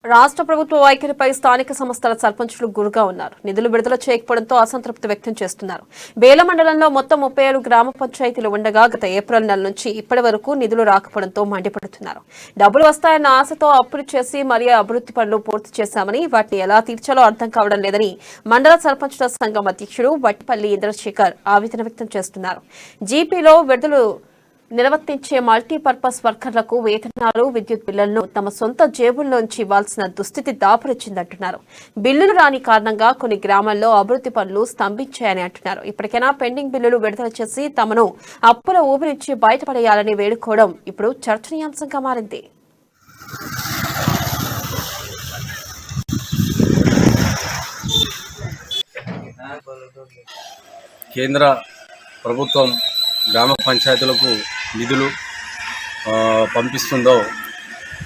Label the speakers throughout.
Speaker 1: రాష్ట్ర ప్రభుత్వ వైఖరిపై స్థానిక సంస్థల సర్పంచులు గురుగా ఉన్నారు. నిధులు విడుదల చేయకపోవడంతో అసంతృప్తి వ్యక్తం చేస్తున్నారు. బేల మండలంలో మొత్తం 37 గ్రామ పంచాయతీలు ఉండగా గత ఏప్రిల్ నెల నుంచి ఇప్పటి వరకు నిధులు రాకపోవడంతో మండిపడుతున్నారు. డబ్బులు వస్తాయన్న ఆశతో అప్పులు చేసి మరీ అభివృద్ధి పనులు పూర్తి చేశామని వాటిని ఎలా తీర్చాలో అర్థం కావడం లేదని మండల సర్పంచుల సంఘం అధ్యక్షుడు వట్టిపల్లి ఇంద్రశేఖర్ ఆవేదన వ్యక్తం చేస్తున్నారు. జీపీలో విడుదల నిర్వర్తించే మల్టీపర్పస్ వర్కర్లకు వేతనాలు, విద్యుత్ బిల్లులను తమ సొంత జేబుల్లోంచి ఇవ్వాల్సిన దుస్థితి దాపురించిందంటున్నారు. బిల్లులు రాని కారణంగా కొన్ని గ్రామాల్లో అభివృద్ధి పనులు స్తంభించాయని అంటున్నారు. ఇప్పటికైనా పెండింగ్ బిల్లులు విడుదల చేసి తమను అప్పుల ఊబి నుంచి బయటపడేయాలని వేడుకోవడం ఇప్పుడు చర్చనీయాంశంగా మారింది.
Speaker 2: కేంద్ర ప్రభుత్వం గ్రామ పంచాయతీలకు నిధులు పంపిస్తుందో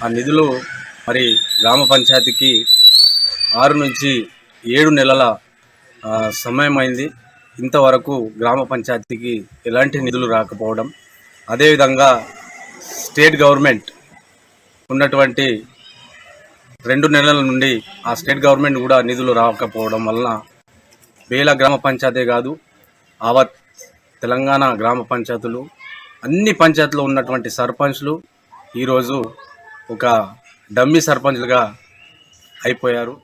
Speaker 2: ఆ నిధులు మరి గ్రామ పంచాయతీకి 6 నుంచి 7 నెలల సమయం అయింది. ఇంతవరకు గ్రామ పంచాయతీకి ఎలాంటి నిధులు రాకపోవడం, అదేవిధంగా స్టేట్ గవర్నమెంట్ ఉన్నటువంటి 2 నెలల నుండి ఆ స్టేట్ గవర్నమెంట్ కూడా నిధులు రాకపోవడం వలన బేల గ్రామ పంచాయతీ కాదు, ఆవత్ తెలంగాణ గ్రామ పంచాయతీలు అన్ని పంచాయతీలో ఉన్నటువంటి సర్పంచ్లు ఈరోజు ఒక డమ్మీ సర్పంచ్లుగా అయిపోయారు.